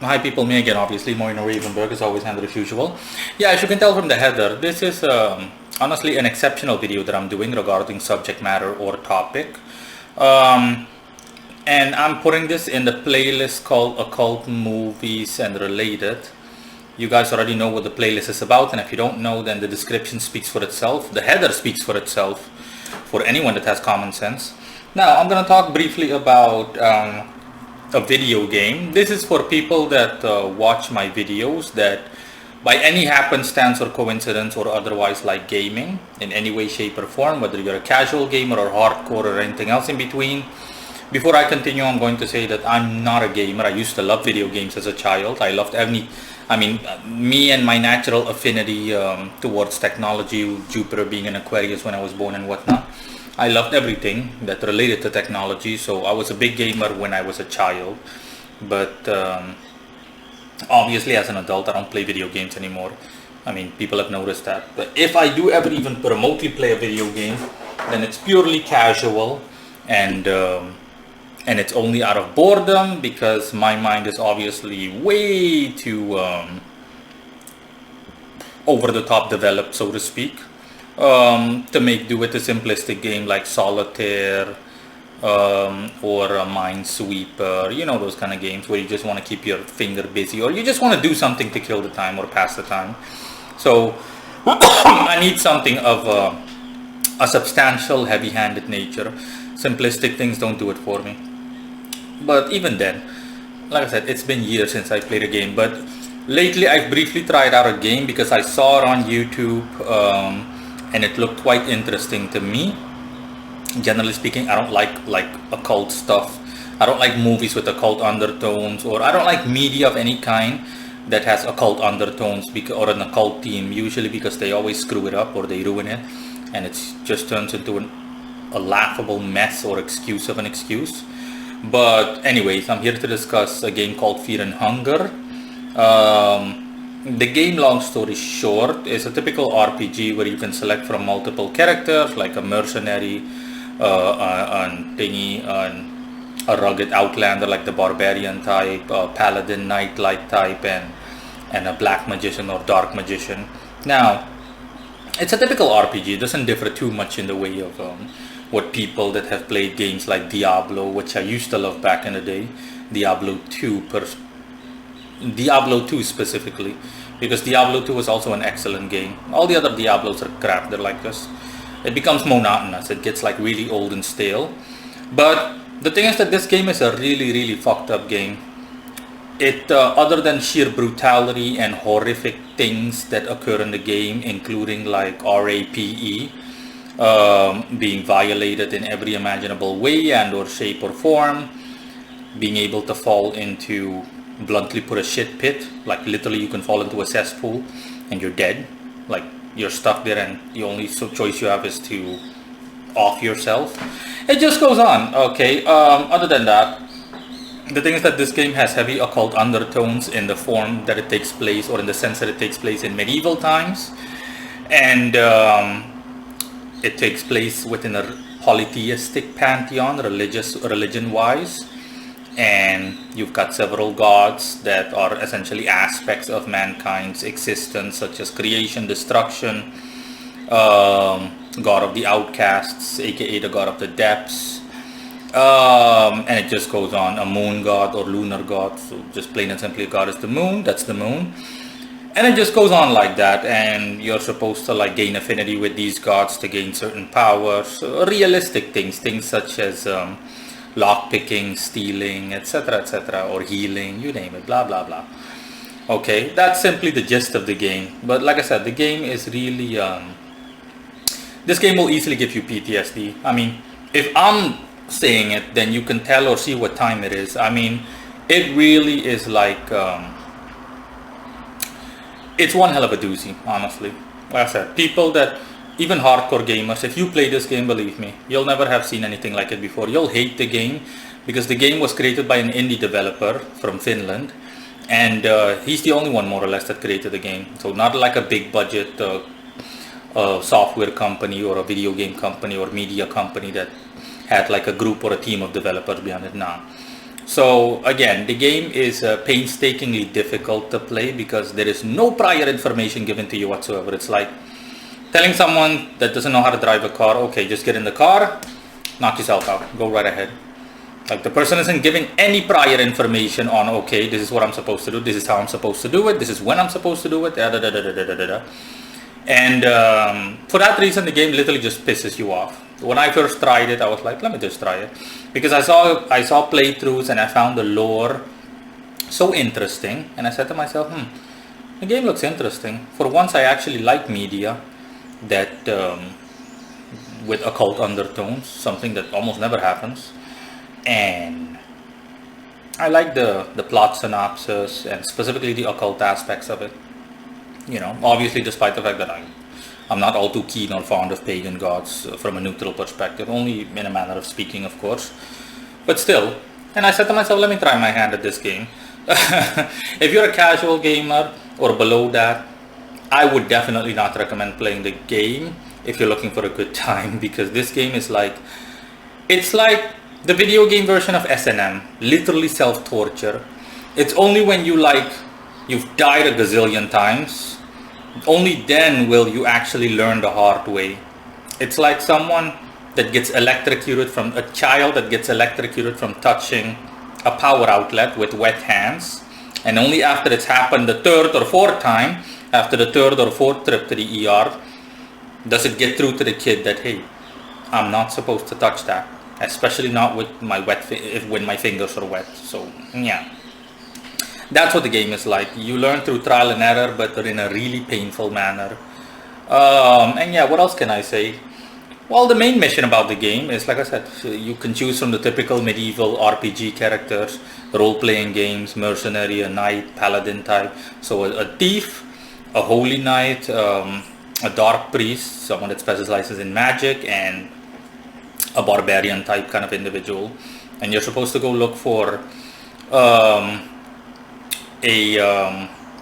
Hi people, me again obviously, Moino Ravenberg is always handled as usual. Yeah, as you can tell from the header, this is honestly an exceptional video that I'm doing regarding subject matter or topic. Um, and I'm putting this in the playlist called Occult Movies and Related. You guys already know what the playlist is about, and if you don't know, then the description speaks for itself. The header speaks for itself for anyone that has common sense. Now, I'm going to talk briefly about a video game. This is for people that watch my videos that by any happenstance or coincidence or otherwise like gaming in any way, shape or form, whether you're a casual gamer or hardcore or anything else in between. Before I continue, I'm going to say that I'm not a gamer. I used to love video games as a child. I loved me and my natural affinity towards technology, Jupiter being an Aquarius when I was born and whatnot. I loved everything that related to technology, so I was a big gamer when I was a child. But obviously, as an adult, I don't play video games anymore. I mean, people have noticed that. But if I do ever even remotely play a video game, then it's purely casual and it's only out of boredom because my mind is obviously way too over the top developed, so to speak, to make do with a simplistic game like Solitaire or a Minesweeper, you know, those kind of games where you just want to keep your finger busy or you just want to do something to kill the time or pass the time. So I need something of a substantial, heavy-handed nature. Simplistic things don't do it for me. But even then, like I said, it's been years since I played a game. But lately, I've briefly tried out a game because I saw it on YouTube and it looked quite interesting to me. Generally speaking, I don't like occult stuff. I don't like movies with occult undertones, or I don't like media of any kind that has occult undertones or an occult theme. Usually because they always screw it up or they ruin it, and it just turns into a laughable mess or excuse of an excuse. But anyways, I'm here to discuss a game called Fear and Hunger. The game, long story short, is a typical RPG where you can select from multiple characters, like a mercenary, a rugged outlander like the barbarian type, a paladin knight-like type, and a black magician or dark magician. Now, it's a typical RPG. It doesn't differ too much in the way of what people that have played games like Diablo, which I used to love back in the day, Diablo 2 specifically, because Diablo 2 was also an excellent game. All the other Diablos are crap. They're like this. It becomes monotonous. It gets like really old and stale. But the thing is that this game is a really, really fucked up game. It, other than sheer brutality and horrific things that occur in the game, including like RAPE, being violated in every imaginable way and or shape or form, being able to fall into, bluntly put, a shit pit, like literally you can fall into a cesspool and you're dead, like you're stuck there and the only choice you have is to off yourself. It just goes on. Okay, other than that, the thing is that this game has heavy occult undertones in the form that it takes place, or in the sense that it takes place in medieval times, and it takes place within a polytheistic pantheon, religion-wise, and you've got several gods that are essentially aspects of mankind's existence, such as creation, destruction, god of the outcasts, aka the god of the depths, and it just goes on. A moon god or lunar god, so just plain and simply, god is the moon, that's the moon. And it just goes on like that, and you're supposed to like gain affinity with these gods to gain certain powers, realistic things such as lockpicking, stealing, etc., or healing, you name it, blah blah blah. Okay, that's simply the gist of the game. But like I said, the game is really this game will easily give you PTSD. I mean, if I'm saying it, then you can tell or see what time it is. I mean, it really is like it's one hell of a doozy, honestly. Like I said, people that, even hardcore gamers, if you play this game, believe me, you'll never have seen anything like it before. You'll hate the game because the game was created by an indie developer from Finland, and he's the only one more or less that created the game. So not like a big budget software company or a video game company or media company that had like a group or a team of developers behind it. Now, So again, the game is painstakingly difficult to play because there is no prior information given to you whatsoever. It's like telling someone that doesn't know how to drive a car, okay, just get in the car, knock yourself out, go right ahead. Like the person isn't giving any prior information on, okay, this is what I'm supposed to do, this is how I'm supposed to do it, this is when I'm supposed to do it, da, da, da, da, da, da, da, da. And for that reason, the game literally just pisses you off. When I first tried it, I was like, let me just try it, because I saw playthroughs and I found the lore so interesting, and I said to myself, the game looks interesting. For once, I actually like media that with occult undertones, something that almost never happens. And I like the plot synopsis and specifically the occult aspects of it. Obviously, despite the fact that I'm not all too keen or fond of pagan gods from a neutral perspective, only in a manner of speaking, of course. But still, and I said to myself, let me try my hand at this game. If you're a casual gamer or below that, I would definitely not recommend playing the game if you're looking for a good time, because this game is it's like the video game version of S&M, literally self-torture. It's only when you've died a gazillion times, only then will you actually learn the hard way. It's like a child that gets electrocuted from touching a power outlet with wet hands, and only after it's happened the third or fourth time, after the third or fourth trip to the ER, does it get through to the kid that, hey, I'm not supposed to touch that, especially not with my when my fingers are wet. So yeah, that's what the game is like. You learn through trial and error, but in a really painful manner. And yeah, what else can I say? Well, the main mission about the game is, like I said, you can choose from the typical medieval RPG characters, role-playing games, mercenary, a knight, paladin type. So a thief, a holy knight, a dark priest, someone that specializes in magic, and a barbarian type kind of individual. And you're supposed to go look for a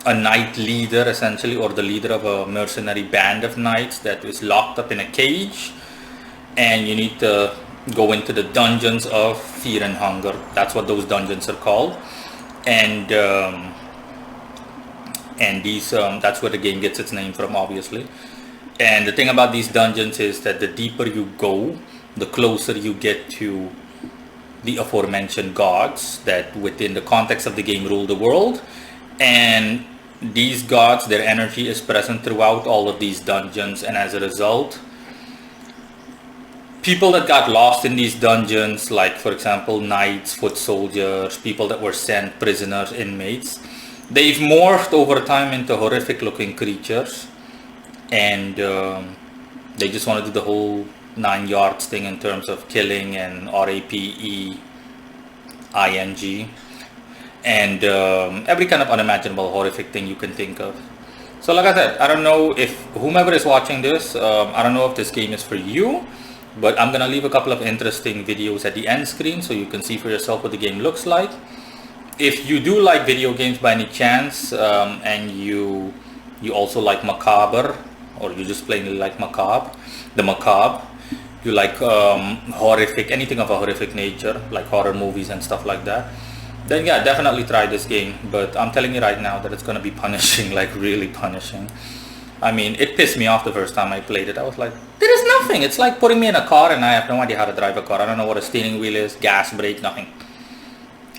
knight leader, essentially, or the leader of a mercenary band of knights that is locked up in a cage. And you need to go into the dungeons of fear and hunger. That's what those dungeons are called. And these that's where the game gets its name from, obviously. And the thing about these dungeons is that the deeper you go, the closer you get to the aforementioned gods that within the context of the game rule the world. And these gods, their energy is present throughout all of these dungeons, and as a result, people that got lost in these dungeons, like for example knights, foot soldiers, people that were sent, prisoners, inmates, they've morphed over time into horrific looking creatures, and they just want to do the whole 9 yards thing in terms of killing and raping, and every kind of unimaginable horrific thing you can think of. So like I said, I don't know if whomever is watching this, I don't know if this game is for you, but I'm gonna leave a couple of interesting videos at the end screen so you can see for yourself what the game looks like. If you do like video games by any chance, and you also like macabre, or you just plainly like macabre, you like horrific, anything of a horrific nature, like horror movies and stuff like that, then yeah, definitely try this game. But I'm telling you right now that it's gonna be punishing, like really punishing. I mean, it pissed me off the first time I played it. I was like, there is nothing. It's like putting me in a car and I have no idea how to drive a car. I don't know what a steering wheel is, gas, brake, nothing.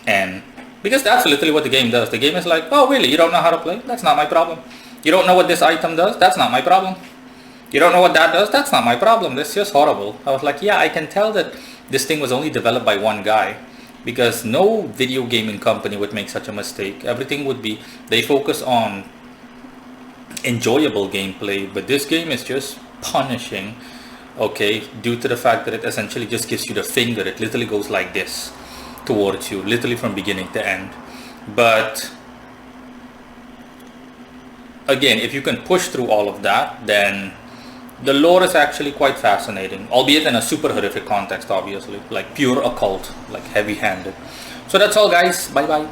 And because that's literally what the game does. The game is like, oh really, you don't know how to play? That's not my problem. You don't know what this item does? That's not my problem. You don't know what that does? That's not my problem. That's just horrible. I was like, yeah, I can tell that this thing was only developed by one guy, because no video gaming company would make such a mistake. Everything would be, they focus on enjoyable gameplay, but this game is just punishing, okay, due to the fact that it essentially just gives you the finger. It literally goes like this towards you, literally from beginning to end. But again, if you can push through all of that, then the lore is actually quite fascinating, albeit in a super horrific context, obviously, like pure occult, like heavy-handed. So that's all guys, bye bye.